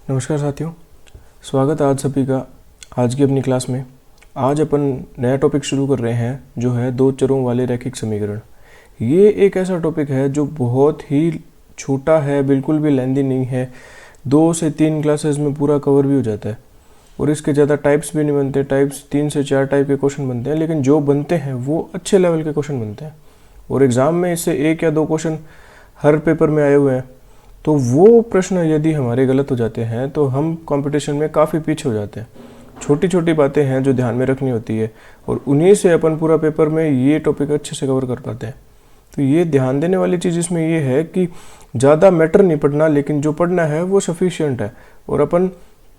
नमस्कार साथियों, स्वागत है आज सभी का आज की अपनी क्लास में। आज अपन नया टॉपिक शुरू कर रहे हैं जो है दो चरों वाले रैखिक समीकरण। ये एक ऐसा टॉपिक है जो बहुत ही छोटा है, बिल्कुल भी लेंदी नहीं है। 2 से 3 क्लासेस में पूरा कवर भी हो जाता है और इसके ज़्यादा टाइप्स भी नहीं बनते। टाइप्स 3 से 4 टाइप के क्वेश्चन बनते हैं, लेकिन जो बनते हैं वो अच्छे लेवल के क्वेश्चन बनते हैं और एग्ज़ाम में इससे 1 या 2 क्वेश्चन हर पेपर में आए हुए हैं। तो वो प्रश्न यदि हमारे गलत हो जाते हैं तो हम कंपटीशन में काफ़ी पीछे हो जाते हैं। छोटी छोटी बातें हैं जो ध्यान में रखनी होती है और उन्हीं से अपन पूरा पेपर में ये टॉपिक अच्छे से कवर कर पाते हैं। तो ये ध्यान देने वाली चीज़ इसमें ये है कि ज़्यादा मैटर नहीं पढ़ना, लेकिन जो पढ़ना है वो सफिशिएंट है और अपन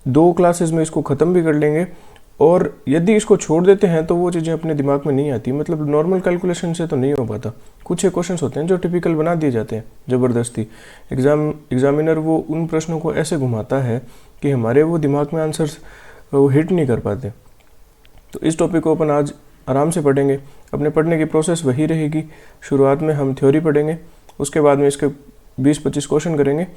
2 क्लासेस में इसको ख़त्म भी कर लेंगे। और यदि इसको छोड़ देते हैं तो वो चीज़ें अपने दिमाग में नहीं आती, मतलब नॉर्मल कैलकुलेशन से तो नहीं हो पाता। कुछ एक क्वेश्चंस होते हैं जो टिपिकल बना दिए जाते हैं ज़बरदस्ती। एग्जामिनर वो उन प्रश्नों को ऐसे घुमाता है कि हमारे वो दिमाग में आंसर्स वो हिट नहीं कर पाते। तो इस टॉपिक को अपन आज आराम से पढ़ेंगे। अपने पढ़ने की प्रोसेस वही रहेगी। शुरुआत में हम थ्योरी पढ़ेंगे, उसके बाद में इसके 20-25 क्वेश्चन करेंगे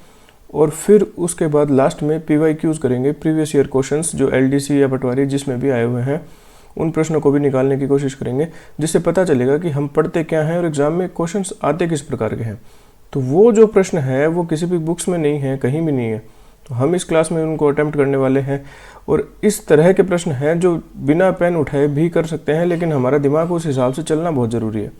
और फिर उसके बाद लास्ट में PYQs करेंगे, प्रीवियस ईयर क्वेश्चंस जो LDC या पटवारी जिसमें भी आए हुए हैं उन प्रश्नों को भी निकालने की कोशिश करेंगे, जिससे पता चलेगा कि हम पढ़ते क्या हैं और एग्ज़ाम में क्वेश्चंस आते किस प्रकार के हैं। तो वो जो प्रश्न है वो किसी भी बुक्स में नहीं है, कहीं भी नहीं है। तो हम इस क्लास में उनको अटेम्प्ट करने वाले हैं और इस तरह के प्रश्न हैं जो बिना पेन उठाए भी कर सकते हैं, लेकिन हमारा दिमाग उस हिसाब से चलना बहुत ज़रूरी है।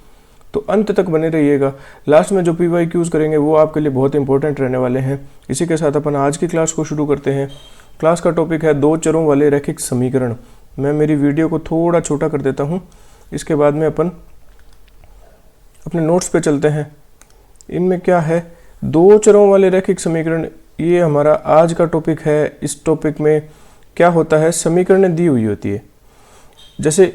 तो अंत तक बने रहिएगा। लास्ट में जो PYQs करेंगे वो आपके लिए बहुत इंपॉर्टेंट रहने वाले हैं। इसी के साथ अपन आज की क्लास को शुरू करते हैं। क्लास का टॉपिक है 2 चरों वाले रैखिक समीकरण। मैं मेरी वीडियो को थोड़ा छोटा कर देता हूँ, इसके बाद में अपन अपने नोट्स पे चलते हैं। इनमें क्या है, 2 चरों वाले रैखिक समीकरण, ये हमारा आज का टॉपिक है। इस टॉपिक में क्या होता है, समीकरण दी हुई होती है, जैसे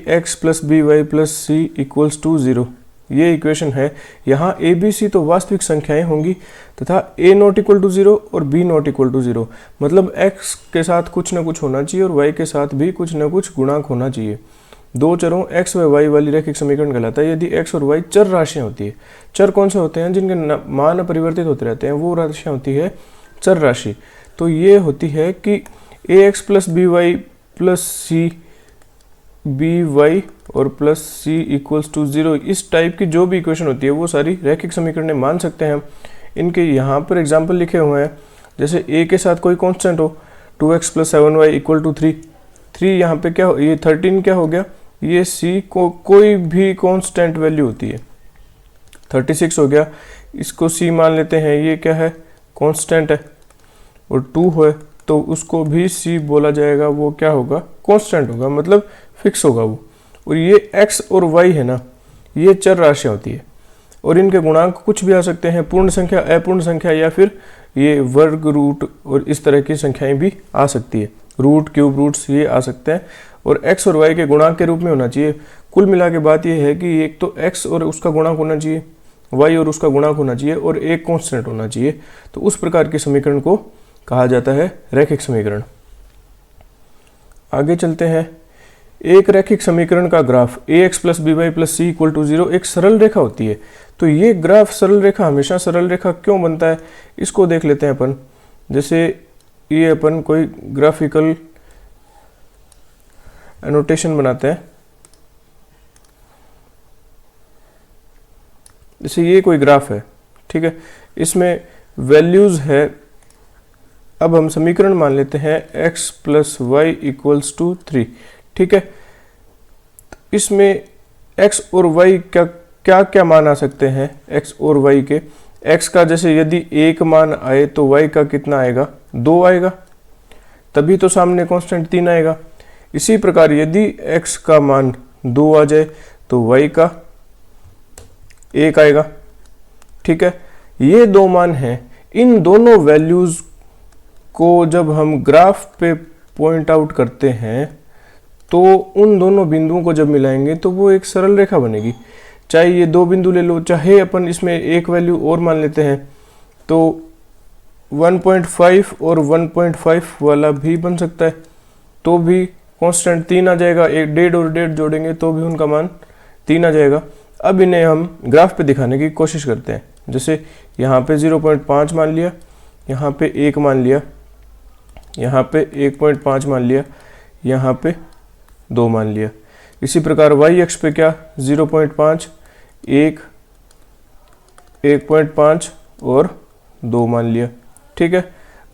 ax + by + c = 0 ये इक्वेशन है। यहाँ ABC तो वास्तविक संख्याएं होंगी तथा a ≠ 0 और b ≠ 0, मतलब x के साथ कुछ ना कुछ होना चाहिए और y के साथ भी कुछ ना कुछ गुणांक होना चाहिए। 2 चरों x व y वाली रैखिक समीकरण कहलाता है यदि x और y चर राशियाँ होती है। चर कौन से होते हैं, जिनके मान अपरिवर्तित होते रहते हैं, वो राशियाँ होती है चर राशि। तो ये होती है कि ax + by + c by और +c = 0, इस टाइप की जो भी इक्वेशन होती है वो सारी रैखिक समीकरण मान सकते हैं हम। इनके यहाँ पर एग्जाम्पल लिखे हुए हैं, जैसे a के साथ कोई कांस्टेंट हो, 2x + 7y = 3। 3 यहाँ पे क्या हो, ये 13 क्या हो गया, ये c को कोई भी कांस्टेंट वैल्यू होती है, 36 हो गया, इसको c मान लेते हैं, ये क्या है, कांस्टेंट है। और 2 है तो उसको भी c बोला जाएगा, वो क्या होगा, कांस्टेंट होगा, मतलब फिक्स होगा वो। और ये x और y है ना, ये चर राशियाँ होती है और इनके गुणांक कुछ भी आ सकते हैं, पूर्ण संख्या, अपूर्ण संख्या या फिर ये वर्ग, रूट और इस तरह की संख्याएं भी आ सकती है, रूट, क्यूब, रूट्स ये आ सकते हैं। और x और y के गुणांक के रूप में होना चाहिए। कुल मिला के बात ये है कि एक तो x और उसका गुणांक होना चाहिए, y और उसका गुणांक होना चाहिए और एक कॉन्स्टेंट होना चाहिए। तो उस प्रकार के समीकरण को कहा जाता है रैखिक समीकरण। आगे चलते हैं। एक रैखिक समीकरण का ग्राफ ax + by + c = 0 एक सरल रेखा होती है। तो ये ग्राफ सरल रेखा हमेशा सरल रेखा क्यों बनता है, इसको देख लेते हैं अपन। जैसे ये अपन कोई ग्राफिकल एनोटेशन बनाते हैं, जैसे ये कोई ग्राफ है, ठीक है, इसमें वैल्यूज है। अब हम समीकरण मान लेते हैं x + y = 3, ठीक है। इसमें x और y क्या क्या मान आ सकते हैं, x और y के। x का जैसे यदि 1 मान आए तो y का कितना आएगा, 2 आएगा, तभी तो सामने कांस्टेंट 3 आएगा। इसी प्रकार यदि x का मान 2 आ जाए तो y का 1 आएगा, ठीक है। ये 2 मान हैं। इन दोनों वैल्यूज को जब हम ग्राफ पे पॉइंट आउट करते हैं तो उन दोनों बिंदुओं को जब मिलाएंगे तो वो एक सरल रेखा बनेगी। चाहे ये 2 बिंदु ले लो, चाहे अपन इसमें एक वैल्यू और मान लेते हैं, तो 1.5 और 1.5 वाला भी बन सकता है, तो भी कांस्टेंट 3 आ जाएगा। एक 1.5 और 1.5 जोड़ेंगे तो भी उनका मान 3 आ जाएगा। अब इन्हें हम ग्राफ पे दिखाने की कोशिश करते हैं। जैसे यहाँ पे 0.5 मान लिया, यहाँ पे 1 मान लिया, यहाँ पे 1.5 मान लिया, यहाँ पे 2 मान लिया। इसी प्रकार y अक्ष पे क्या 0.5, 1, 1.5 और 2 मान लिया। ठीक है,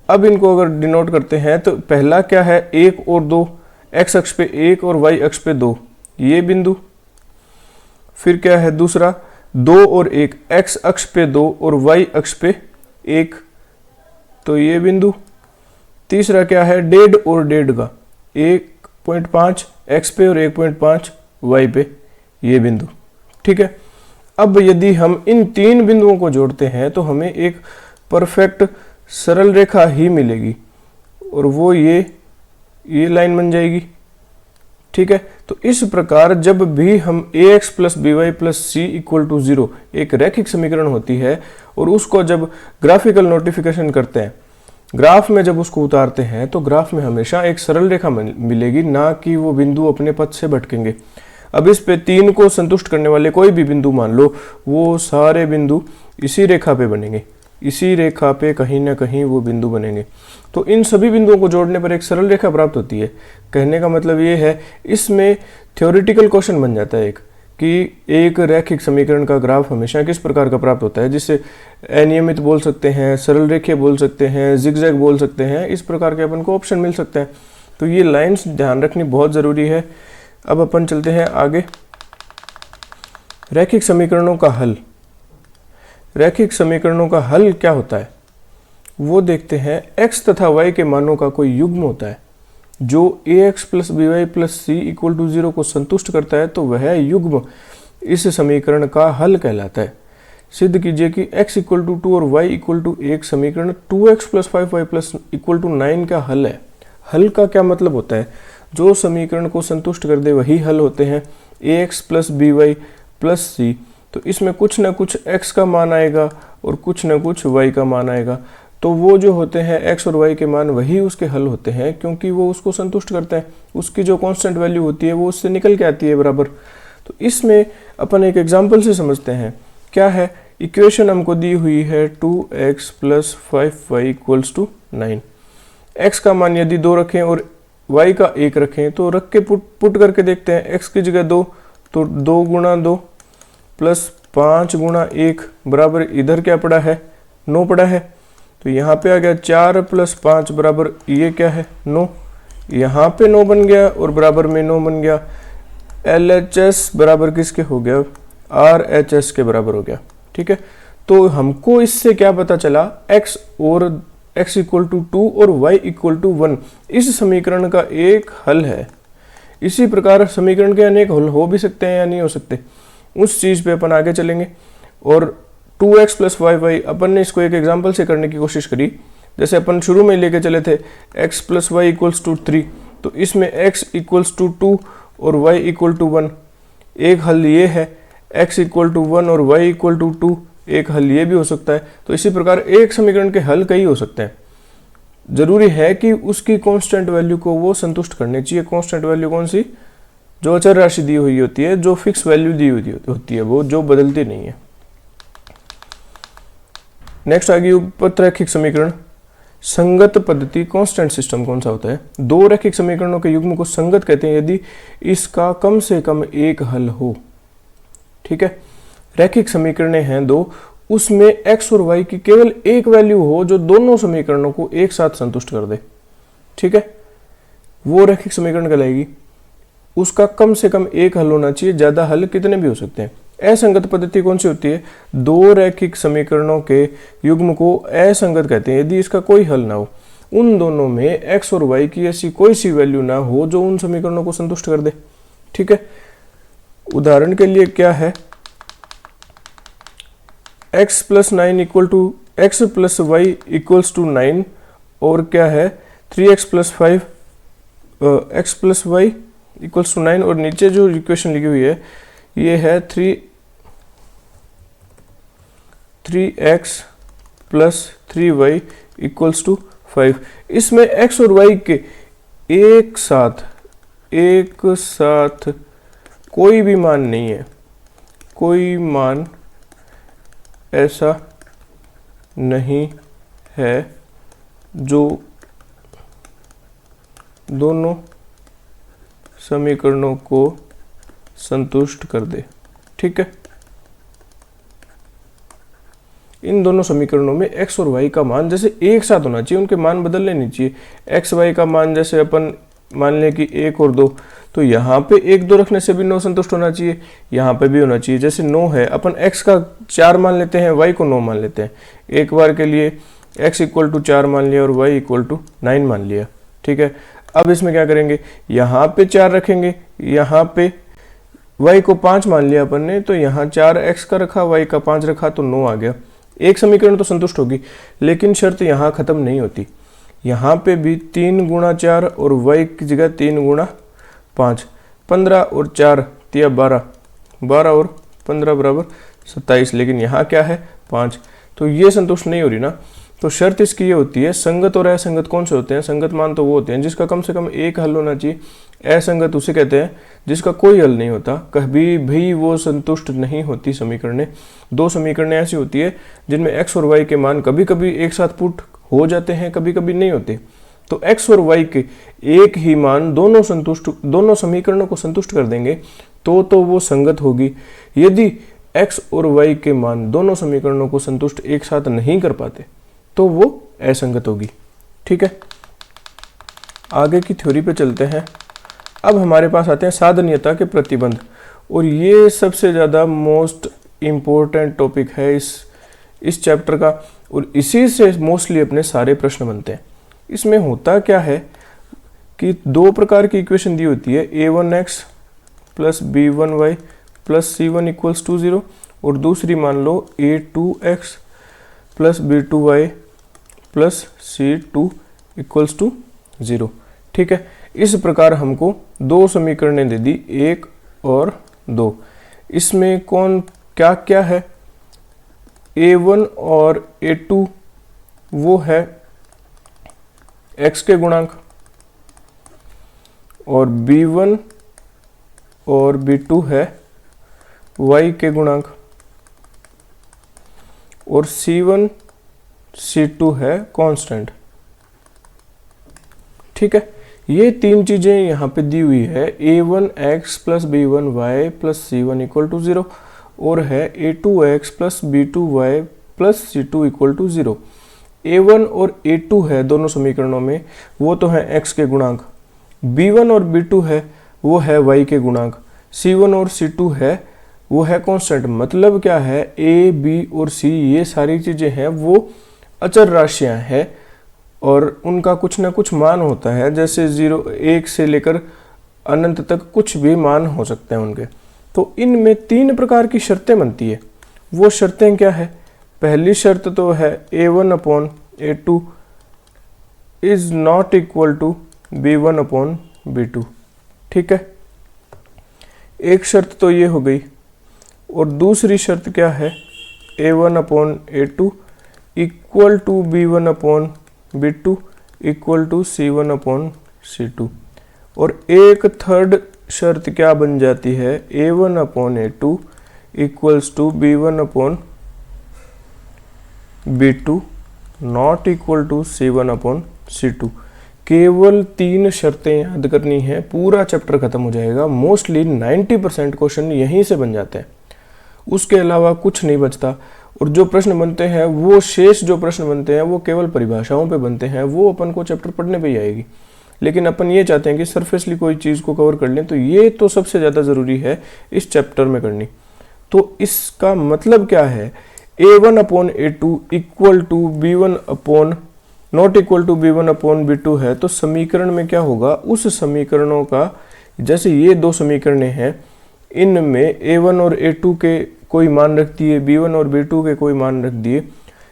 अब इनको अगर डिनोट करते हैं तो पहला क्या है 1 और 2, x अक्ष पे 1 और y अक्ष पे 2, ये बिंदु। फिर क्या है दूसरा 2 और 1, x अक्ष पे 2 और y अक्ष पे 1, तो ये बिंदु। तीसरा क्या है 1.5 और 1.5 का 1.5 x पे और 1.5 y पे, ये बिंदु। ठीक है, अब यदि हम इन 3 बिंदुओं को जोड़ते हैं तो हमें एक परफेक्ट सरल रेखा ही मिलेगी और वो ये लाइन बन जाएगी। ठीक है, तो इस प्रकार जब भी हम ax plus B Y plus c equal to 0 एक रैखिक समीकरण होती है और उसको जब ग्राफिकल नोटिफिकेशन करते हैं, ग्राफ में जब उसको उतारते हैं तो ग्राफ में हमेशा एक सरल रेखा मिलेगी, ना कि वो बिंदु अपने पथ से भटकेंगे। अब इस पे 3 को संतुष्ट करने वाले कोई भी बिंदु मान लो, वो सारे बिंदु इसी रेखा पे बनेंगे, इसी रेखा पे कहीं ना कहीं वो बिंदु बनेंगे। तो इन सभी बिंदुओं को जोड़ने पर एक सरल रेखा प्राप्त होती है। कहने का मतलब ये है, इसमें थ्योरेटिकल क्वेश्चन बन जाता है एक कि एक रैखिक समीकरण का ग्राफ हमेशा किस प्रकार का प्राप्त होता है, जिसे अनियमित बोल सकते हैं, सरल रेखीय बोल सकते हैं, जिगजैग बोल सकते हैं, इस प्रकार के अपन को ऑप्शन मिल सकते हैं। तो ये लाइंस ध्यान रखनी बहुत ज़रूरी है। अब अपन चलते हैं आगे। रैखिक समीकरणों का हल। रैखिक समीकरणों का हल क्या होता है वो देखते हैं। x तथा y के मानों का कोई युग्म होता है जो ax plus B Y plus c equal to 0 को संतुष्ट करता है, तो वह युग्म इस समीकरण का हल कहलाता है। सिद्ध कीजिए कि x इक्वल टू 2 और y इक्वल टू 1 समीकरण 2x plus 5y plus equal to 9 का हल है। हल का क्या मतलब होता है, जो समीकरण को संतुष्ट कर दे वही हल होते हैं। ax plus B Y plus C, तो इसमें कुछ ना कुछ x का मान आएगा और कुछ ना कुछ y का मान आएगा, तो वो जो होते हैं x और y के मान वही उसके हल होते हैं, क्योंकि वो उसको संतुष्ट करते हैं। उसकी जो कांस्टेंट वैल्यू होती है वो उससे निकल के आती है बराबर। तो इसमें अपन एक एग्जांपल से समझते हैं। क्या है, इक्वेशन हमको दी हुई है 2x plus 5y equals to 9। x का मान यदि 2 रखें और y का 1 रखें तो रख के पुट करके देखते हैं। x की जगह 2, तो 2 गुणा 2 प्लस 5 गुणा 1 बराबर इधर क्या पड़ा है 9 पड़ा है, तो यहाँ पे आ गया 4 प्लस 5 बराबर ये क्या है 9, यहाँ पे 9 बन गया और बराबर में 9 बन गया। LHS बराबर किसके हो गया, RHS के बराबर हो गया। ठीक है, तो हमको इससे क्या पता चला, x और x इक्वल टू 2 और y इक्वल टू 1 इस समीकरण का एक हल है। इसी प्रकार समीकरण के अनेक हल हो भी सकते हैं या नहीं हो सकते, उस चीज़ पे अपन आगे चलेंगे। और 2x प्लस वाई अपन ने इसको एक एग्जाम्पल से करने की कोशिश करी। जैसे अपन शुरू में लेके चले थे x plus y equals to 3, तो इसमें x इक्वल्स टू 2 और y इक्वल टू 1, एक हल ये है। x इक्वल टू 1 और y इक्वल टू 2, एक हल ये भी हो सकता है। तो इसी प्रकार एक समीकरण के हल कई हो सकते हैं। जरूरी है कि उसकी कांस्टेंट वैल्यू को वो संतुष्ट करनी चाहिए। कांस्टेंट वैल्यू कौन सी, जो अचर राशि दी हुई होती है, जो फिक्स वैल्यू दी हुई होती है, वो जो बदलती नहीं है। नेक्स्ट आ गई उपरैखिक समीकरण। संगत पद्धति कांस्टेंट सिस्टम कौन सा होता है, दो रैखिक समीकरणों के युग्म को संगत कहते हैं यदि इसका कम से कम एक हल हो। ठीक है, रैखिक समीकरणें हैं दो, उसमें x और y की केवल एक वैल्यू हो जो दोनों समीकरणों को एक साथ संतुष्ट कर दे। ठीक है, वो रैखिक समीकरण कहलाएगी। उसका कम से कम एक हल होना चाहिए, ज्यादा हल कितने भी हो सकते हैं। असंगत पद्धति कौन सी होती है, दो रैखिक समीकरणों के युग्म को असंगत कहते हैं यदि इसका कोई हल ना हो, उन दोनों में x और y की ऐसी कोई सी वैल्यू ना हो जो उन समीकरणों को संतुष्ट कर दे। ठीक है, उदाहरण के लिए क्या है, x plus 9 equal to x plus y equals to 9, और क्या है 3x plus 5 x plus y equals to 9, और नीचे जो इक्वेशन लिखी हुई है ये है 3x plus 3y equals to 5। इसमें x और y के एक साथ कोई भी मान नहीं है, कोई मान ऐसा नहीं है जो दोनों समीकरणों को संतुष्ट कर दे। ठीक है, इन दोनों समीकरणों में x और y का मान जैसे एक साथ होना चाहिए, उनके मान बदलने नहीं चाहिए। x y का मान जैसे अपन मान लें कि 1 और 2, तो यहाँ पे 1 2 रखने से भी 9 संतुष्ट होना चाहिए, यहाँ पे भी होना चाहिए। जैसे 9 है, अपन x का 4 मान लेते हैं, y को 9 मान लेते हैं। एक बार के लिए x इक्वल टू 4 मान लिया और y इक्वल टू 9 मान लिया। ठीक है, अब इसमें क्या करेंगे, यहाँ पे 4 रखेंगे, यहाँ पे y को 5 मान लिया अपन ने, तो यहाँ 4x का रखा, y का 5 रखा, तो 9 आ गया। एक समीकरण तो संतुष्ट होगी, लेकिन शर्त यहाँ खत्म नहीं होती। यहाँ पे भी 3 गुणा 4 और y की जगह 3 गुणा 5, 15 और 4 तिया 12, 12 और 15 बराबर 27, लेकिन यहाँ क्या है 5, तो ये संतुष्ट नहीं हो रही ना। तो शर्त इसकी ये होती है, संगत और असंगत कौन से होते हैं? संगत मान तो वो होते हैं जिसका कम से कम एक हल होना चाहिए, असंगत उसे कहते हैं जिसका कोई हल नहीं होता, कभी भी वो संतुष्ट नहीं होती समीकरणें। दो समीकरणें ऐसी होती है जिनमें x और y के मान कभी कभी एक साथ पुट हो जाते हैं, कभी कभी नहीं होते। तो x और y के एक ही मान दोनों समीकरणों को संतुष्ट कर देंगे तो वो संगत होगी। यदि x और y के मान दोनों समीकरणों को संतुष्ट एक साथ नहीं कर पाते तो वो असंगत होगी। ठीक है, आगे की थ्योरी पे चलते हैं। अब हमारे पास आते हैं साधनीयता के प्रतिबंध, और ये सबसे ज़्यादा मोस्ट इम्पोर्टेंट टॉपिक है इस चैप्टर का, और इसी से मोस्टली अपने सारे प्रश्न बनते हैं। इसमें होता क्या है कि दो प्रकार की इक्वेशन दी होती है, a1x plus b1y plus c1 equals to 0, और दूसरी मान लो a2x plus b2y plus c2 equals to 0। ठीक है, इस प्रकार हमको दो समीकरणें दे दी, 1 और 2। इसमें कौन क्या क्या है, a1 और a2 वो है x के गुणांक, और b1 और b2 है y के गुणांक, और c1 c2 है कांस्टेंट। ठीक है, ये तीन चीजें यहाँ पे दी हुई है, a1x plus b1y plus c1 equal to 0, और है a2x plus b2y plus c2 equal to 0। a1 और a2 है दोनों समीकरणों में, वो तो है x के गुणांक, b1 और b2 है वो है y के गुणांक, c1 और c2 है वो है कांस्टेंट। मतलब क्या है, a b और c ये सारी चीजें हैं वो अचर राशियां हैं, और उनका कुछ ना कुछ मान होता है, जैसे 1 से लेकर अनंत तक कुछ भी मान हो सकते हैं उनके। तो इनमें 3 प्रकार की शर्तें बनती है। वो शर्तें क्या है, पहली शर्त तो है a1 upon a2 is not equal to b1 upon b2। ठीक है, एक शर्त तो ये हो गई, और दूसरी शर्त क्या है, a1 upon a2 equal to b1 upon b2 equal to c1 upon c2। और एक थर्ड शर्त क्या बन जाती है, a1 upon a2 equals to b1 upon b2 not equal to c1 upon c2। केवल 3 शर्तें याद करनी है, पूरा चैप्टर खत्म हो जाएगा। मोस्टली 90% क्वेश्चन यहीं से बन जाते हैं, उसके अलावा कुछ नहीं बचता। और जो प्रश्न बनते हैं वो शेष जो प्रश्न बनते हैं वो केवल परिभाषाओं पे बनते हैं, वो अपन को चैप्टर पढ़ने पे ही आएगी। लेकिन अपन ये चाहते हैं कि सरफेसली कोई चीज़ को कवर कर लें, तो ये तो सबसे ज़्यादा ज़रूरी है इस चैप्टर में करनी। तो इसका मतलब क्या है, a1 upon a2 equal to b1 upon not equal to b1 upon b2 है, तो समीकरण में क्या होगा, उस समीकरणों का, जैसे ये दो समीकरणें हैं, इनमें a1 और a2 के कोई मान रख दिए, b1 और b2 के कोई मान रख दिए,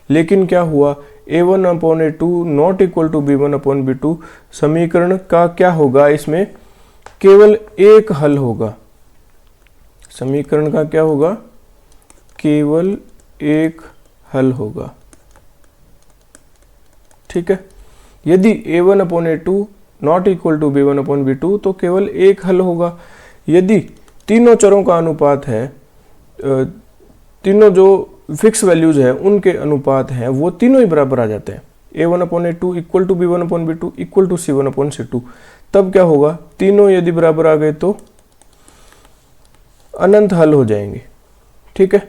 लेकिन क्या हुआ, a1 upon a2 not equal to b1 upon b2, समीकरण का क्या होगा, इसमें केवल एक हल होगा। समीकरण का क्या होगा, केवल एक हल होगा। ठीक है, यदि a1 upon a2 not equal to b1 upon b2 तो केवल एक हल होगा। यदि तीनों चरों का अनुपात है, तीनों जो फिक्स वैल्यूज है उनके अनुपात हैं, वो तीनों ही बराबर आ जाते हैं, a1/a2 equal to b1/b2 equal to c1/c2, तब क्या होगा, तीनों यदि बराबर आ गए तो अनंत हल हो जाएंगे। ठीक है।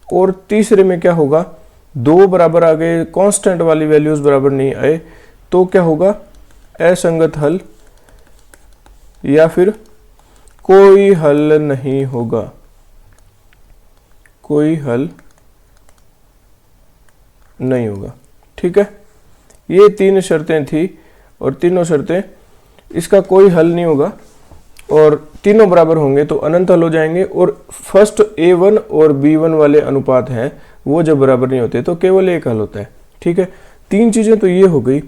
और तीसरे में क्या होगा, दो बराबर आ गए, कांस्टेंट वाली वैल्यूज बराबर नहीं आए तो क्या होगा, असंगत हल या फिर कोई हल नहीं होगा, कोई हल नहीं होगा। ठीक है। ये तीन शर्तें थी और तीनों शर्तें, इसका कोई हल नहीं होगा और तीनों बराबर होंगे तो अनंत हल हो जाएंगे। और फर्स्ट a1 और b1 वाले अनुपात हैं वो जब बराबर नहीं होते तो केवल एक हल होता है। ठीक है। तीन चीजें तो ये हो गई।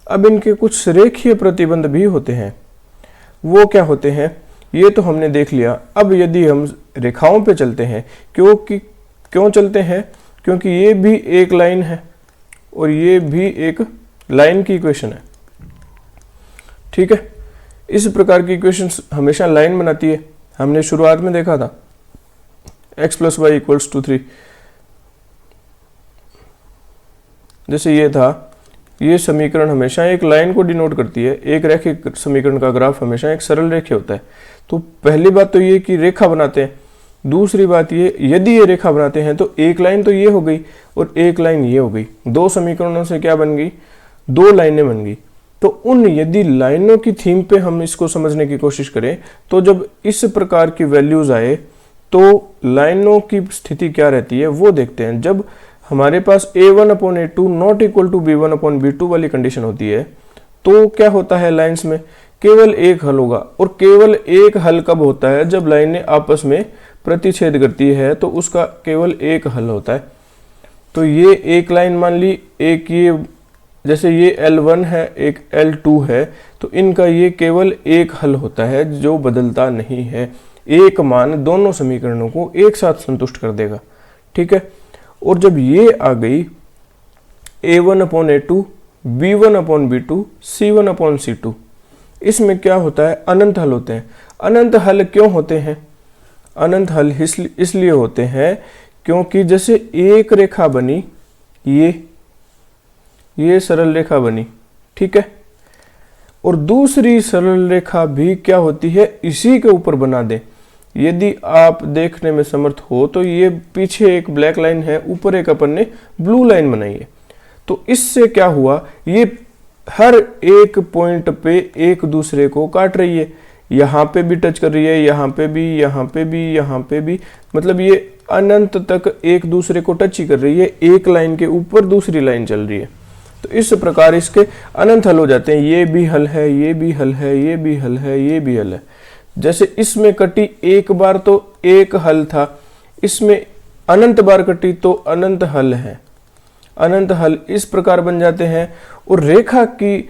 अब इनके कुछ रेखीय प्रतिबंध भी होते हैं, वो क्या होते हैं ये तो हमने देख लिया। अब यदि हम रेखाओं पे चलते हैं, क्यों चलते हैं, क्योंकि ये भी एक लाइन है और ये भी एक लाइन की इक्वेशन है। ठीक है। इस प्रकार की इक्वेशन हमेशा लाइन बनाती है, हमने शुरुआत में देखा था x + y = 3। जैसे ये था, ये समीकरण हमेशा एक लाइन को डिनोट करती है। एक रैखिक समीकरण का ग्राफ हमेशा एक सरल रेखा होता है। तो पहली बात तो ये कि रेखा बनाते हैं, दूसरी बात ये, यदि ये रेखा बनाते हैं तो एक लाइन तो ये हो गई और एक लाइन ये हो गई, दो समीकरणों से क्या बन गई, दो लाइनें बन गई। तो उन यदि लाइनों की थीम पे हम इसको समझने की कोशिश करें तो जब इस प्रकार की वैल्यूज आए तो लाइनों की स्थिति क्या रहती है वो देखते हैं। जब हमारे पास a1/a2 not equal to b1/b2 वाली कंडीशन होती है तो क्या होता है, लाइन्स में केवल एक हल होगा। और केवल एक हल कब होता है, जब लाइनें आपस में प्रतिच्छेद करती है तो उसका केवल एक हल होता है। तो ये एक लाइन मान ली, एक ये जैसे ये L1 है, एक L2 है, तो इनका ये केवल एक हल होता है जो बदलता नहीं है। एक मान दोनों समीकरणों को एक साथ संतुष्ट कर देगा। ठीक है। और जब ये आ गई a1/a2 b1/b2 c1/c2, इसमें क्या होता है, अनंत हल होते हैं। अनंत हल क्यों होते हैं, अनंत हल इसलिए होते हैं क्योंकि जैसे एक रेखा बनी, ये सरल रेखा बनी। ठीक है। और दूसरी सरल रेखा भी क्या होती है, इसी के ऊपर बना दे। यदि आप देखने में समर्थ हो तो ये पीछे एक ब्लैक लाइन है, ऊपर एक अपन ने ब्लू लाइन बनाई है। तो इससे क्या हुआ, ये हर एक पॉइंट पे एक दूसरे को काट रही है, यहाँ पे भी टच कर रही है, यहाँ पे भी, यहाँ पे भी, यहाँ पे भी, मतलब ये अनंत तक एक दूसरे को टच ही कर रही है। एक लाइन के ऊपर दूसरी लाइन चल रही है। तो इस प्रकार इसके अनंत हल हो जाते हैं। ये भी हल है, ये भी हल है, ये भी हल है, ये भी हल है। जैसे इसमें कटी एक बार तो एक हल था, इसमें अनंत बार कटी तो अनंत हल है। अनंत हल इस प्रकार बन जाते हैं। और रेखा की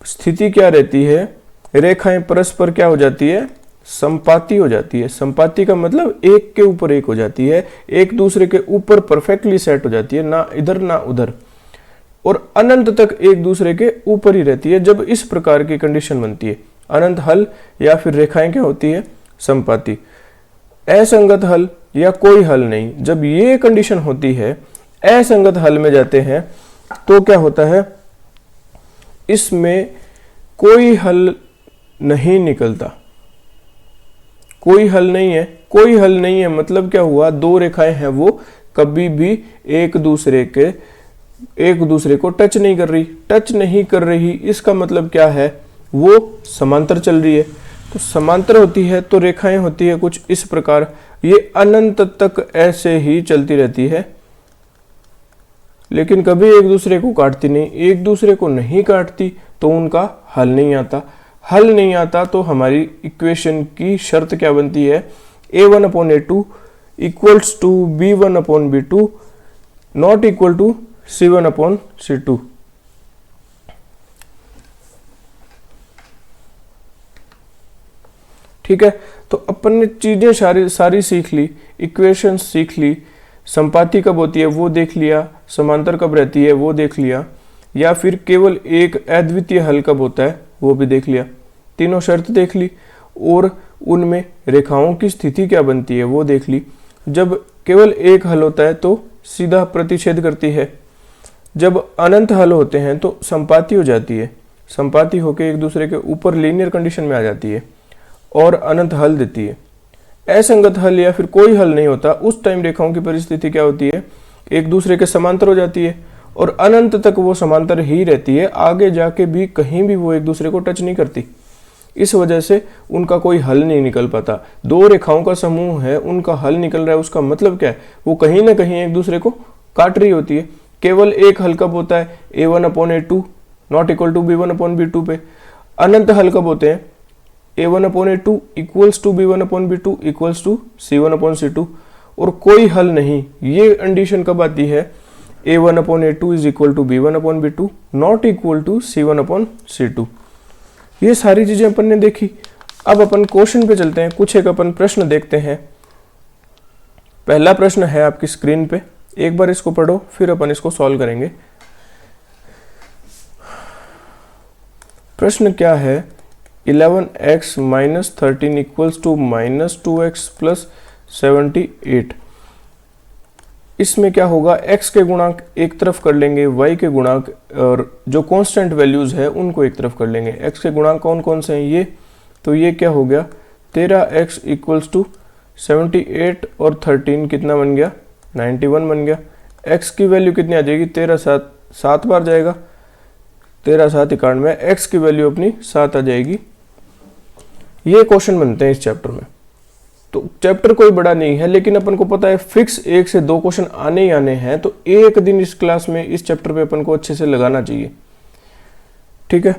स्थिति क्या रहती है, रेखाएं परस्पर क्या हो जाती है, संपाती हो जाती है। संपाती का मतलब एक के ऊपर एक हो जाती है, एक दूसरे के ऊपर परफेक्टली सेट हो जाती है, ना इधर ना उधर, और अनंत तक एक दूसरे के ऊपर ही रहती है। जब इस प्रकार की कंडीशन बनती है अनंत हल या फिर रेखाएं क्या होती है, संपाती। असंगत हल या कोई हल नहीं, जब ये कंडीशन होती है, असंगत हल में जाते हैं तो क्या होता है, इसमें कोई हल नहीं निकलता। कोई हल नहीं है, कोई हल नहीं है मतलब क्या हुआ, दो रेखाएं हैं वो कभी भी एक दूसरे को टच नहीं कर रही। टच नहीं कर रही इसका मतलब क्या है, वो समांतर चल रही है। तो समांतर होती है तो रेखाएं होती है कुछ इस प्रकार, ये अनंत तक ऐसे ही चलती रहती है, लेकिन कभी एक दूसरे को काटती नहीं। एक दूसरे को नहीं काटती तो उनका हल नहीं आता। हल नहीं आता तो हमारी इक्वेशन की शर्त क्या बनती है, a1/a2 equals to b1/b2 not equal to c1/c2। ठीक है। तो अपन ने चीजें सारी सीख ली, इक्वेशंस सीख ली, संपाती कब होती है वो देख लिया, समांतर कब रहती है वो देख लिया, या फिर केवल एक अद्वितीय हल कब होता है वो भी देख लिया। तीनों शर्त देख ली और उनमें रेखाओं की स्थिति क्या बनती है वो देख ली। जब केवल एक हल होता है तो सीधा प्रतिच्छेद करती है, जब अनंत हल होते हैं तो संपाती हो जाती है, संपाती होकर एक दूसरे के ऊपर लीनियर कंडीशन में आ जाती है और अनंत हल देती है। असंगत हल या फिर कोई हल नहीं होता, उस टाइम रेखाओं की परिस्थिति क्या होती है, एक दूसरे के समांतर हो जाती है और अनंत तक वो समांतर ही रहती है, आगे जाके भी कहीं भी वो एक दूसरे को टच नहीं करती। इस वजह से उनका कोई हल नहीं निकल पाता। दो रेखाओं का समूह है, उनका हल निकल रहा है, उसका मतलब क्या है, वो कहीं ना कहीं एक दूसरे को काट रही होती है। केवल एक हल कब होता है, a1/a2 not equal to b1/b2 पे। अनंत हल कब होते हैं, a1/a2 equals to b1/b2 equals to c1/c2, और कोई हल नहीं। ये कंडीशन कब आती है, a1/a2 is equal to b1/b2 not equal to c1/c2। ये सारी चीजें अपन ने देखी। अब अपन क्वेश्चन पे चलते हैं, कुछ एक अपन प्रश्न देखते हैं। पहला प्रश्न है आपकी स्क्रीन पे, एक बार इसको पढ़ो फिर अपन इसको सॉल्व करेंगे। प्रश्न क्या है, 11x minus 13 equals to minus 2x plus 78। इसमें क्या होगा, x के गुणांक एक तरफ कर लेंगे, y के गुणांक और जो कांस्टेंट वैल्यूज है उनको एक तरफ कर लेंगे। x के गुणांक कौन कौन से हैं, ये तो ये क्या हो गया, 13x इक्वल्स टू 78 और 13 कितना बन गया, 91 बन गया। x की वैल्यू कितनी आ जाएगी, 13 7 बार जाएगा, 13 7 91, x की वैल्यू अपनी 7 आ जाएगी। ये क्वेश्चन बनते हैं इस चैप्टर में। तो चैप्टर कोई बड़ा नहीं है, लेकिन अपन को पता है फिक्स 1 से 2 क्वेश्चन आने ही आने हैं, तो एक दिन इस क्लास में इस चैप्टर पे अपन को अच्छे से लगाना चाहिए। ठीक है,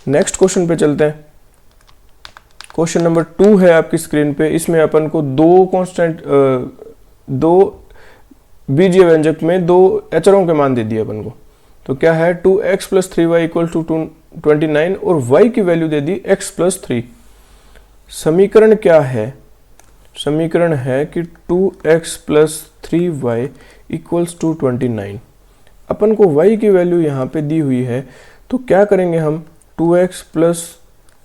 नेक्स्ट क्वेश्चन पे चलते हैं। क्वेश्चन नंबर 2 है आपकी स्क्रीन पे। इसमें अपन को दो बीजीय व्यंजक में 2 अचरों के मान दे दिए अपन को। तो क्या है, 2x plus 3y equal to 29 और y की वैल्यू दे दी x प्लस 3। समीकरण क्या है, समीकरण है कि 2x plus 3y equals to 29। अपन को y की वैल्यू यहाँ पे दी हुई है, तो क्या करेंगे हम, 2x प्लस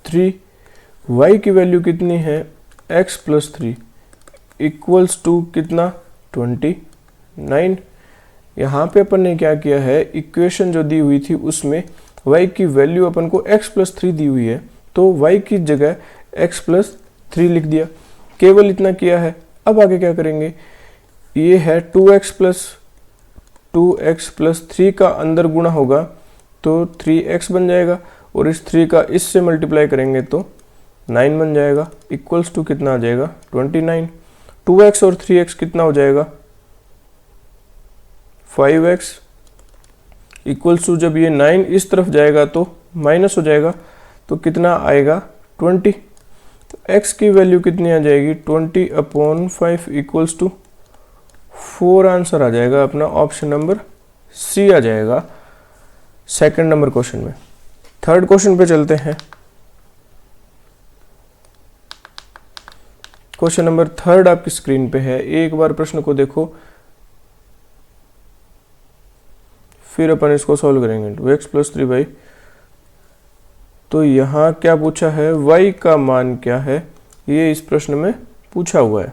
3y की वैल्यू कितनी है, x प्लस 3 इक्वल्स टू कितना, 29। यहाँ पे अपन ने क्या किया है, इक्वेशन जो दी हुई थी उसमें y की वैल्यू अपन को x प्लस 3 दी हुई है, तो y की जगह x प्लस 3 लिख दिया, केवल इतना किया है। अब आगे क्या करेंगे, ये है 2x प्लस 3 का अंदर गुणा होगा तो 3x बन जाएगा, और इस 3 का इससे मल्टीप्लाई करेंगे तो 9 बन जाएगा, इक्वल्स टू कितना आ जाएगा, 29। 2x और 3x कितना हो जाएगा, 5x, इक्वल्स टू जब ये 9 इस तरफ जाएगा तो माइनस हो जाएगा, तो कितना आएगा, 20। तो x की वैल्यू कितनी आ जाएगी, 20/5 इक्वल्स टू 4 आंसर आ जाएगा अपना, ऑप्शन नंबर सी आ जाएगा सेकंड नंबर क्वेश्चन में। थर्ड क्वेश्चन पे चलते हैं। क्वेश्चन नंबर 3 आपकी स्क्रीन पे है, एक बार प्रश्न को देखो फिर अपन इसको सॉल्व करेंगे। 2x प्लस 3y, तो यहाँ क्या पूछा है, y का मान क्या है, ये इस प्रश्न में पूछा हुआ है।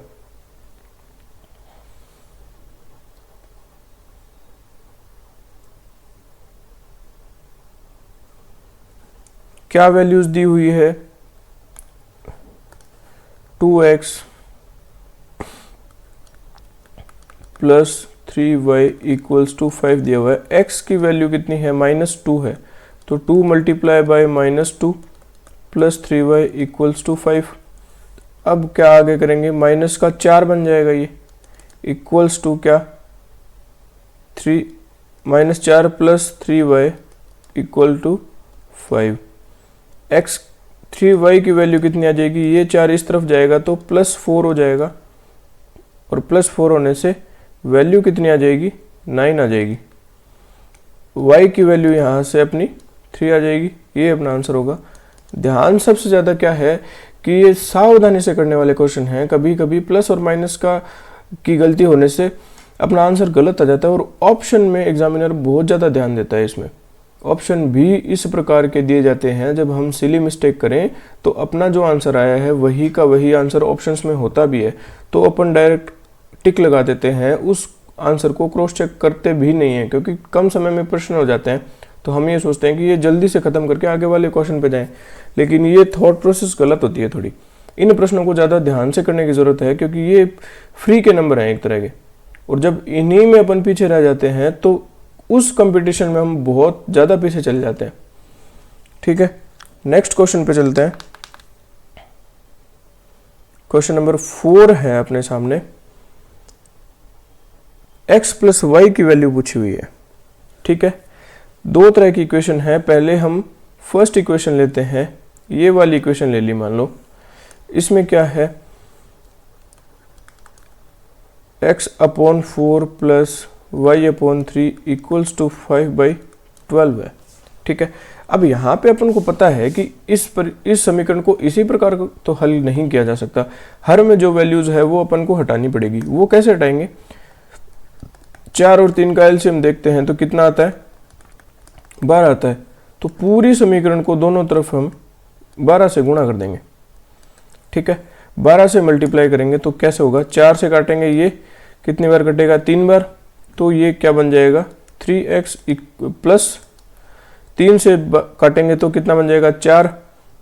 क्या वैल्यूज दी हुई है, 2x plus 3y equals to 5 दिया हुआ है। x की वैल्यू कितनी है, -2 है, तो 2 multiply by -2 plus 3y equals to 5। अब क्या आगे करेंगे, माइनस का 4 बन जाएगा ये, इक्वल्स टू क्या, 3 -4 plus 3y equal to 5। x 3y की वैल्यू कितनी आ जाएगी, ये 4 इस तरफ जाएगा तो +4 हो जाएगा, और +4 होने से वैल्यू कितनी आ जाएगी, 9 आ जाएगी। y की वैल्यू यहाँ से अपनी 3 आ जाएगी, ये अपना आंसर होगा। ध्यान सबसे ज़्यादा क्या है कि ये सावधानी से करने वाले क्वेश्चन हैं, कभी कभी प्लस और माइनस की गलती होने से अपना आंसर गलत आ जाता है, और ऑप्शन में एग्जामिनर बहुत ज़्यादा ध्यान देता है इसमें। ऑप्शन भी इस प्रकार के दिए जाते हैं, जब हम सिली मिस्टेक करें तो अपना जो आंसर आया है वही का वही आंसर ऑप्शंस में होता भी है, तो अपन डायरेक्ट टिक लगा देते हैं, उस आंसर को क्रॉस चेक करते भी नहीं हैं, क्योंकि कम समय में प्रश्न हो जाते हैं तो हम ये सोचते हैं कि ये जल्दी से ख़त्म करके आगे वाले क्वेश्चन पे जाएं, लेकिन ये थॉट प्रोसेस गलत होती है थोड़ी। इन प्रश्नों को ज़्यादा ध्यान से करने की ज़रूरत है, क्योंकि ये फ्री के नंबर हैं एक तरह के, और जब इन्हीं में अपन पीछे रह जाते हैं तो उस कंपटीशन में हम बहुत ज़्यादा पीछे चले जाते हैं। ठीक है, नेक्स्ट क्वेश्चन पे चलते हैं। क्वेश्चन नंबर 4 है अपने सामने। x प्लस वाई की वैल्यू पूछी हुई है। ठीक है, दो तरह की इक्वेशन है। पहले हम फर्स्ट इक्वेशन लेते हैं, ये वाली इक्वेशन ले ली मान लो। इसमें क्या है, x upon 4 plus y upon 3 equals to 5/12 है। ठीक है, अब यहाँ पे अपन को पता है कि इस समीकरण को इसी प्रकार तो हल नहीं किया जा सकता। हर में जो वैल्यूज है वो अपन को हटानी पड़ेगी। वो कैसे हटाएंगे, 4 और 3 का एलसीएम देखते हैं तो कितना आता है, 12 आता है। तो पूरी समीकरण को दोनों तरफ हम 12 से गुणा कर देंगे। ठीक है, 12 से मल्टीप्लाई करेंगे तो कैसे होगा, 4 से काटेंगे, ये कितनी बार कटेगा, 3 बार। तो ये क्या बन जाएगा, 3x प्लस 3 से काटेंगे तो कितना बन जाएगा, 4।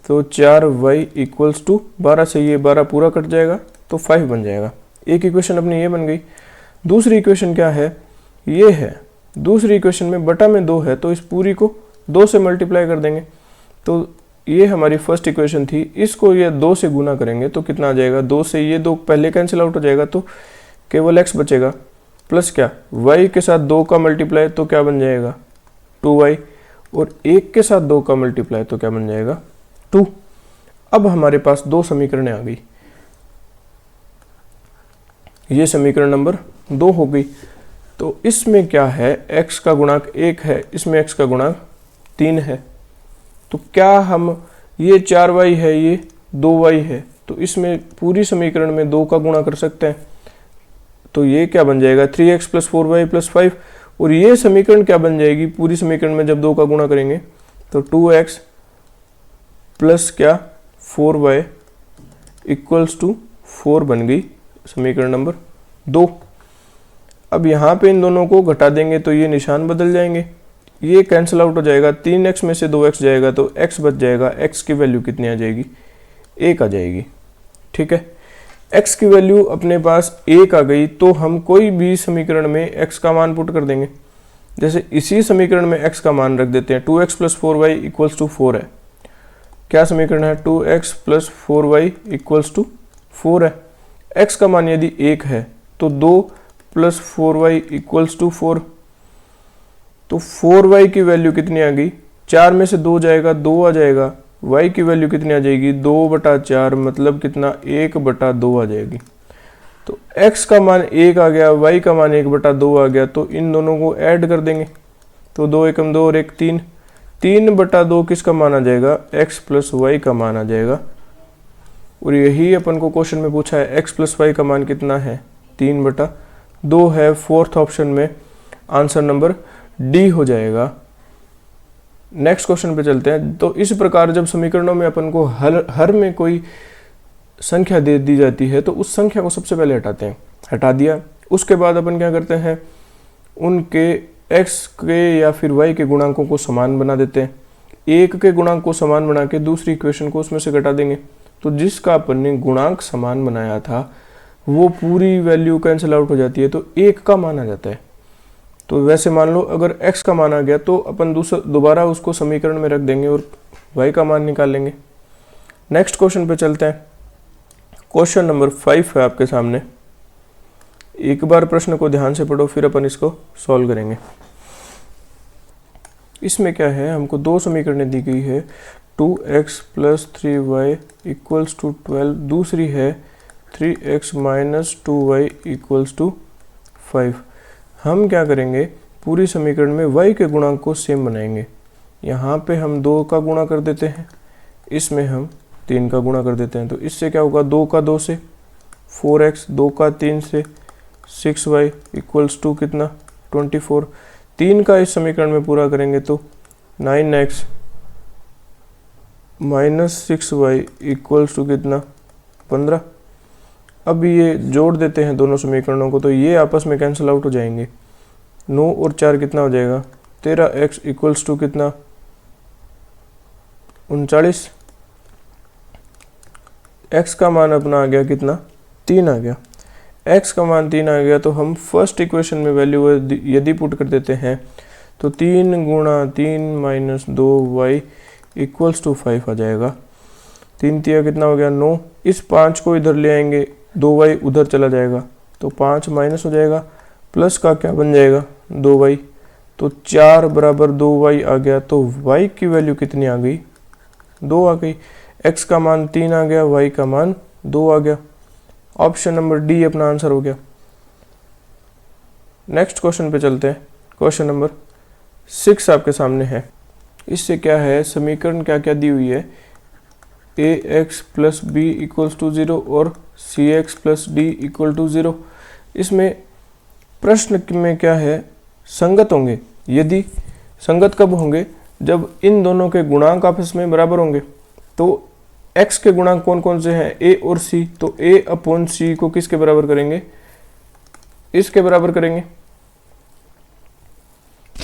तो 4y इक्वल्स टू 12 से ये 12 पूरा कट जाएगा तो 5 बन जाएगा। एक इक्वेशन अपनी ये बन गई। दूसरी इक्वेशन क्या है, ये है। दूसरी इक्वेशन में बटा में 2 है तो इस पूरी को 2 से मल्टीप्लाई कर देंगे। तो ये हमारी फर्स्ट इक्वेशन थी, इसको ये 2 से गुना करेंगे तो कितना आ जाएगा, 2 से ये 2 पहले कैंसिल आउट हो जाएगा तो केवल x बचेगा, प्लस क्या, y के साथ 2 का मल्टीप्लाई तो क्या बन जाएगा, 2y, और 1 के साथ 2 का मल्टीप्लाई तो क्या बन जाएगा, 2। अब हमारे पास 2 समीकरणें आ गई। ये समीकरण नंबर 2 हो गई। तो इसमें क्या है, x का गुणांक 1 है, इसमें x का गुणांक 3 है। तो क्या हम, ये 4y है, ये 2y है, तो इसमें पूरी समीकरण में 2 का गुणा कर सकते हैं। तो ये क्या बन जाएगा, 3x प्लस 4y प्लस 5। और ये समीकरण क्या बन जाएगी, पूरी समीकरण में जब 2 का गुणा करेंगे तो 2x प्लस क्या, 4y इक्वल्स टू 4 बन गई समीकरण नंबर 2। अब यहाँ पे इन दोनों को घटा देंगे तो ये निशान बदल जाएंगे, ये कैंसिल आउट हो जाएगा, 3x में से 2x जाएगा तो x बच जाएगा। x की वैल्यू कितनी आ जाएगी, 1 आ जाएगी। ठीक है, x की वैल्यू अपने पास 1 आ गई तो हम कोई भी समीकरण में x का मान पुट कर देंगे। जैसे इसी समीकरण में x का मान रख देते हैं, 2x plus 4y equals to 4 है। क्या समीकरण है, 2x plus 4y equals to 4 है। x का मान यदि 1 है तो 2 प्लस 4y इक्वल्स टू 4। तो 4y की वैल्यू कितनी आ गई, 4 में से 2 जाएगा, 2 आ जाएगा। y की वैल्यू कितनी आ जाएगी, 2/4, मतलब कितना, 1/2 आ जाएगी। तो x का मान 1 आ गया, y का मान 1/2 आ गया। तो इन दोनों को ऐड कर देंगे तो 2 एकम 2 और 1 3, 3/2 किसका मान आ जाएगा, x प्लस वाई का मान आ जाएगा। और यही अपन को क्वेश्चन में पूछा है, x प्लस वाई का मान कितना है, 3/2 है। फोर्थ ऑप्शन में आंसर नंबर डी हो जाएगा। नेक्स्ट क्वेश्चन पे चलते हैं। तो इस प्रकार जब समीकरणों में अपन को हर में कोई संख्या दे दी जाती है तो उस संख्या को सबसे पहले हटाते हैं। हटा दिया, उसके बाद अपन क्या करते हैं, उनके x के या फिर y के गुणांकों को समान बना देते हैं। एक के गुणांक को समान बना के दूसरी इक्वेशन को उसमें से घटा देंगे। तो जिसका अपन ने गुणांक समान बनाया था वो पूरी वैल्यू कैंसिल आउट हो जाती है तो 1 का मान आ जाता है। तो वैसे मान लो अगर x का मान आ गया तो अपन दोबारा उसको समीकरण में रख देंगे और y का मान निकाल लेंगे। नेक्स्ट क्वेश्चन पे चलते हैं। क्वेश्चन नंबर 5 है आपके सामने। एक बार प्रश्न को ध्यान से पढ़ो फिर अपन इसको सॉल्व करेंगे। इसमें क्या है, हमको 2 समीकरणें दी गई है, 2x plus 3y equals to 12, दूसरी है 3x minus 2y equals to 5। हम क्या करेंगे, पूरी समीकरण में y के गुणांक को सेम बनाएंगे। यहाँ पे हम 2 का गुणा कर देते हैं, इसमें हम 3 का गुणा कर देते हैं। तो इससे क्या होगा, 2 का 2 से 4x, 2 का 3 से 6y इक्वल्स टू कितना, 24। 3 का इस समीकरण में पूरा करेंगे तो 9x minus 6y equals to कितना, 15। अब ये जोड़ देते हैं दोनों समीकरणों को, तो ये आपस में कैंसिल आउट हो जाएंगे। 9 और 4 कितना हो जाएगा, 13x इक्वल्स टू कितना, 39। x का मान अपना आ गया कितना, 3 आ गया। x का मान 3 आ गया, तो हम फर्स्ट इक्वेशन में वैल्यू यदि पुट कर देते हैं तो 3 गुणा 3 माइनस 2y इक्वल्स टू 5 आ जाएगा। 3 तिया कितना हो गया, 9। इस 5 को इधर ले आएंगे, 2y उधर चला जाएगा तो 5 माइनस हो जाएगा, प्लस का क्या बन जाएगा, 2y। तो 4 बराबर 2y आ गया, तो y की वैल्यू कितनी आ गई, 2 आ गई। x का मान 3 आ गया, y का मान 2 आ गया। ऑप्शन नंबर डी अपना आंसर हो गया। नेक्स्ट क्वेश्चन पे चलते हैं। क्वेश्चन नंबर 6 आपके सामने है। इससे क्या है, समीकरण क्या क्या दी हुई है, ax plus b equals to 0 और cx plus d equal to 0। इसमें प्रश्न में क्या है, संगत होंगे। यदि संगत कब होंगे, जब इन दोनों के गुणांक आपस में बराबर होंगे। तो x के गुणांक कौन कौन से हैं, a और c, तो a अपॉन c को किसके बराबर करेंगे, इसके बराबर करेंगे,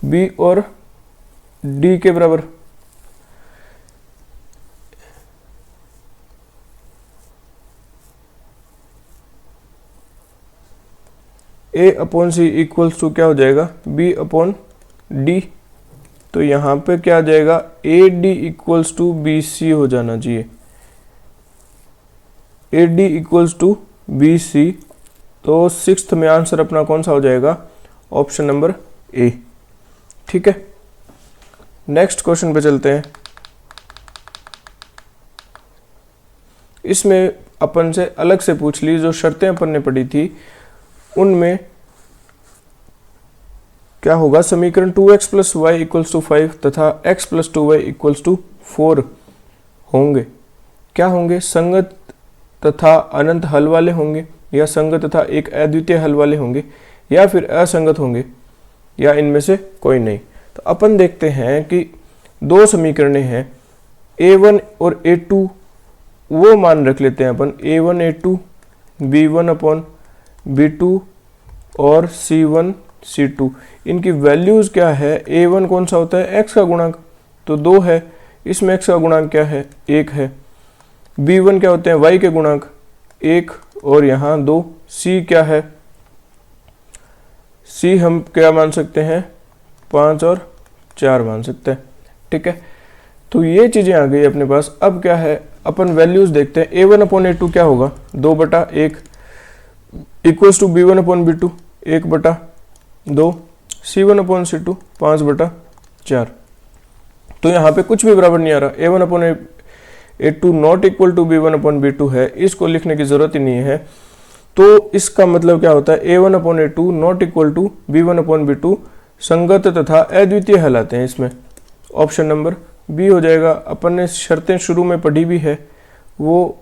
b और d के बराबर। a upon c equals to क्या हो जाएगा, b अपॉन डी। तो यहाँ पे क्या आ जाएगा, a d equals to b c हो जाना चाहिए, a d equals to b c. तो 6th में आंसर अपना कौन सा हो जाएगा, ऑप्शन नंबर ए। ठीक है, नेक्स्ट क्वेश्चन पे चलते हैं। इसमें अपन से अलग से पूछ ली, जो शर्तें अपन ने पढ़ी थी उनमें क्या होगा, समीकरण 2x plus y equals to 5 तथा x plus 2y equals to 4 होंगे। क्या होंगे, संगत तथा अनंत हल वाले होंगे, या संगत तथा एक अद्वितीय हल वाले होंगे, या फिर असंगत होंगे, या इनमें से कोई नहीं। तो अपन देखते हैं कि दो समीकरण हैं, a1 और a2, वो मान रख लेते हैं अपन, a1 a2, b1 upon b2 और c1 c2। इनकी वैल्यूज क्या है, a1 कौन सा होता है, x का गुणांक, तो 2 है, इसमें x का गुणांक क्या है, 1 है। b1 क्या होते हैं, y के गुणांक 1 और यहाँ 2। c क्या है, c हम क्या मान सकते हैं, 5 और 4 मान सकते हैं। ठीक है, तो ये चीजें आ गई अपने पास। अब क्या है, अपन वैल्यूज देखते हैं। a1 अपॉन a2 क्या होगा, 2/1 equals to b1 upon b2 1/2, c1 upon c2 5/4। तो यहाँ पे कुछ भी बराबर नहीं आ रहा, a1 upon a2 not equal to b1 upon b2 है, इसको लिखने की जरूरत ही नहीं है। तो इसका मतलब क्या होता है, a1 upon a2 not equal to b1 upon b2 संगत तथा अद्वितीय हल आते हैं इसमें। ऑप्शन नंबर बी हो जाएगा। अपन ने शर्तें शुरू में पढ़ी भी है, वो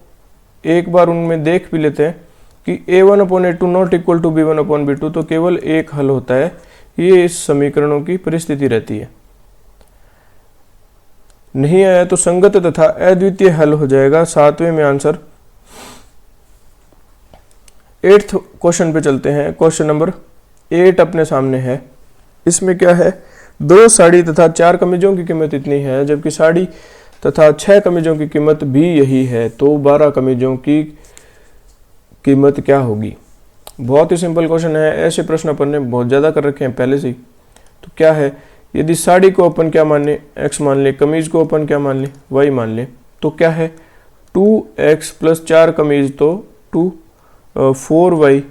एक बार उनमें देख भी लेते हैं कि a1 upon a2 not equal to b1 upon b2, तो केवल एक हल होता है। ये इस समीकरणों की परिस्थिति रहती है। नहीं आया तो संगत तथा अद्वितीय हल हो जाएगा 7वें में आंसर। 8th क्वेश्चन पे चलते हैं। क्वेश्चन नंबर 8 अपने सामने है। इसमें क्या है, 2 साड़ी तथा 4 कमीजों की कीमत इतनी है, जबकि साड़ी तथा 6 कमीजों की कीमत भी यही है, तो 12 कमीजों की कीमत क्या होगी। बहुत ही सिंपल क्वेश्चन है, ऐसे प्रश्न अपन ने बहुत ज़्यादा कर रखे हैं पहले से ही। तो क्या है, यदि साड़ी को अपन क्या मान लें, x मान लें, कमीज को अपन क्या मान लें, y मान लें, तो क्या है 2x प्लस 4 कमीज, तो 4y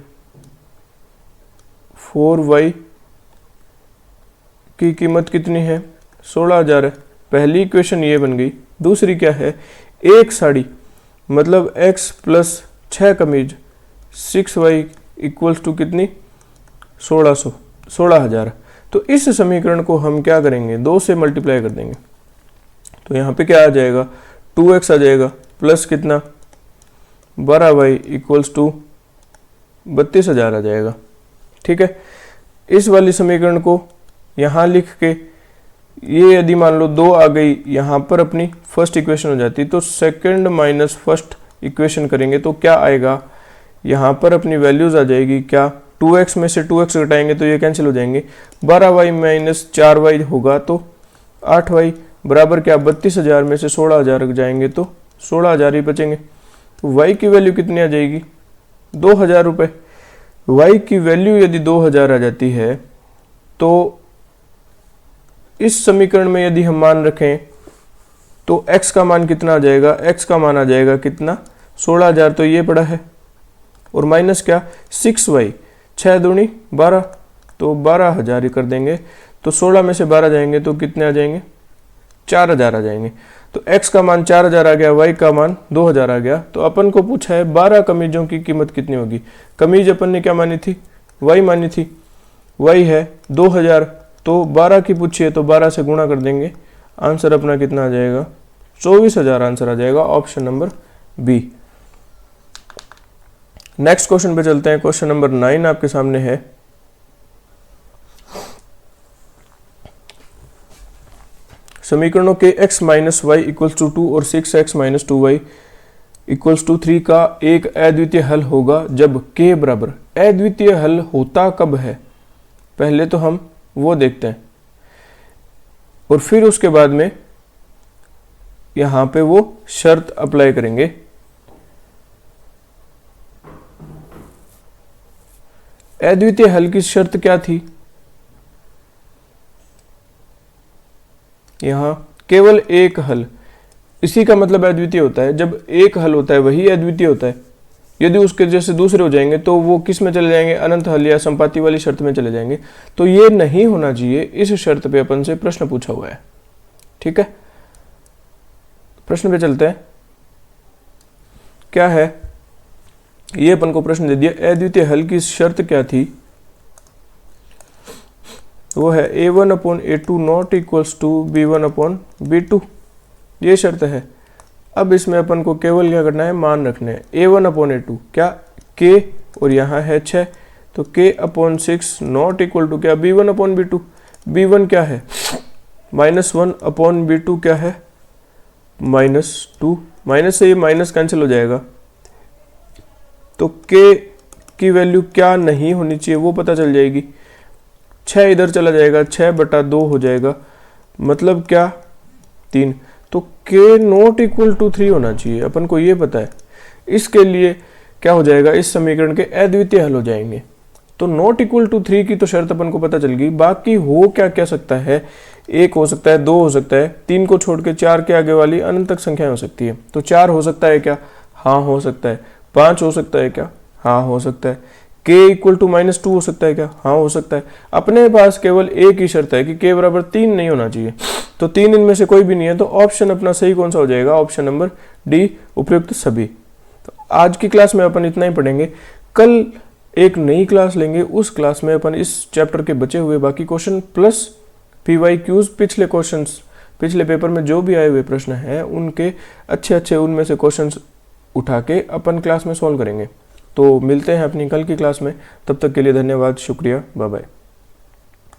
की कीमत कितनी है, 16,000 है। पहली इक्वेशन ये बन गई। दूसरी क्या है, एक साड़ी मतलब x प्लस 6 कमीज 6y इक्वल्स टू कितनी, 16,000। तो इस समीकरण को हम क्या करेंगे, 2 से मल्टीप्लाई कर देंगे। तो यहाँ पे क्या आ जाएगा, 2x आ जाएगा प्लस कितना 12y इक्वल्स टू 32,000 आ जाएगा। ठीक है, इस वाली समीकरण को यहाँ लिख के, ये यदि मान लो 2 आ गई, यहाँ पर अपनी फर्स्ट इक्वेशन हो जाती, तो सेकंड माइनस फर्स्ट इक्वेशन करेंगे तो क्या आएगा, यहाँ पर अपनी वैल्यूज आ जाएगी क्या, 2x में से 2x घटाएंगे तो ये कैंसिल हो जाएंगे, 12y माइनस 4y होगा तो 8y बराबर क्या, 32,000 में से 16,000 जाएंगे तो 16,000 ही बचेंगे। तो y की वैल्यू कितनी आ जाएगी, 2,000 रुपये। y की वैल्यू यदि 2,000 आ जाती है तो इस समीकरण में यदि हम मान रखें तो x का मान कितना आ जाएगा, x का मान आ जाएगा कितना, 16,000 तो ये पड़ा है, और माइनस क्या 6y, 6 दूनी 12 तो 12,000 ही कर देंगे। तो 16 में से 12 जाएंगे तो कितने आ जाएंगे, 4,000 आ जाएंगे। तो x का मान 4,000 आ गया, y का मान 2,000 आ गया। तो अपन को पूछा है 12 कमीजों की कीमत कितनी होगी। कमीज अपन ने क्या मानी थी, y मानी थी, y है 2,000, तो 12 की पूछी है तो 12 से गुणा कर देंगे, आंसर अपना कितना आ जाएगा, 24,000 आंसर आ जाएगा, option number B. Next question पे चलते हैं। क्वेश्चन नंबर 9 आपके सामने है। समीकरणों के x minus y equals to 2 और 6x minus 2y equals to 3 का एक अद्वितीय हल होगा जब k बराबर, अद्वितीय हल होता कब है, पहले तो हम वो देखते हैं और फिर उसके बाद में यहां पे वो शर्त अप्लाई करेंगे। अद्वितीय हल की शर्त क्या थी, यहां केवल एक हल, इसी का मतलब अद्वितीय होता है। जब एक हल होता है वही अद्वितीय होता है। यदि उसके जैसे दूसरे हो जाएंगे तो वो किस में चले जाएंगे, अनंत हल या संपाति वाली शर्त में चले जाएंगे। तो ये नहीं होना चाहिए, इस शर्त पे अपन से प्रश्न पूछा हुआ है। ठीक है, प्रश्न पे चलते हैं। क्या है, ये अपन को प्रश्न दे दिया, अद्वितीय हल की शर्त क्या थी, वो है a1 upon a2 not equals to b1 upon b2, ये शर्त है। अब इसमें अपन को केवल क्या करना है, मान रखने हैं। a1 अपॉन a2 क्या, k और यहाँ है 6, तो k upon 6 not equal to क्या, b1 अपॉन b2, b1 क्या है -1 अपॉन b2 क्या है -2, माइनस से ये माइनस कैंसिल हो जाएगा। तो k की वैल्यू क्या नहीं होनी चाहिए वो पता चल जाएगी, 6 इधर चला जाएगा, 6/2 हो जाएगा, मतलब क्या 3। तो k नॉट इक्वल टू 3 होना चाहिए, अपन को ये पता है। इसके लिए क्या हो जाएगा, इस समीकरण के अद्वितीय हल हो जाएंगे। तो नॉट इक्वल टू 3 की तो शर्त अपन को पता चल गई। बाकी हो क्या क्या सकता है, 1 हो सकता है, 2 हो सकता है, 3 को छोड़ के 4 के आगे वाली अनंत तक संख्याएं हो सकती है। तो 4 हो सकता है क्या, हाँ हो सकता है। 5 हो सकता है क्या, हाँ हो सकता है। k इक्वल टू -2 हो सकता है क्या, हाँ हो सकता है। अपने पास केवल एक ही शर्त है कि k बराबर 3 नहीं होना चाहिए, तो 3 इनमें से कोई भी नहीं है। तो ऑप्शन अपना सही कौन सा हो जाएगा, ऑप्शन नंबर डी, उपयुक्त सभी। तो आज की क्लास में अपन इतना ही पढ़ेंगे। कल एक नई क्लास लेंगे, उस क्लास में अपन इस चैप्टर के बचे हुए बाकी क्वेश्चन प्लस PYQs, पिछले क्वेश्चंस, पिछले पेपर में जो भी आए हुए प्रश्न हैं उनके अच्छे उनमें से क्वेश्चंस उठा के अपन क्लास में सॉल्व करेंगे। तो मिलते हैं अपनी कल की क्लास में, तब तक के लिए धन्यवाद, शुक्रिया, बाय बाय।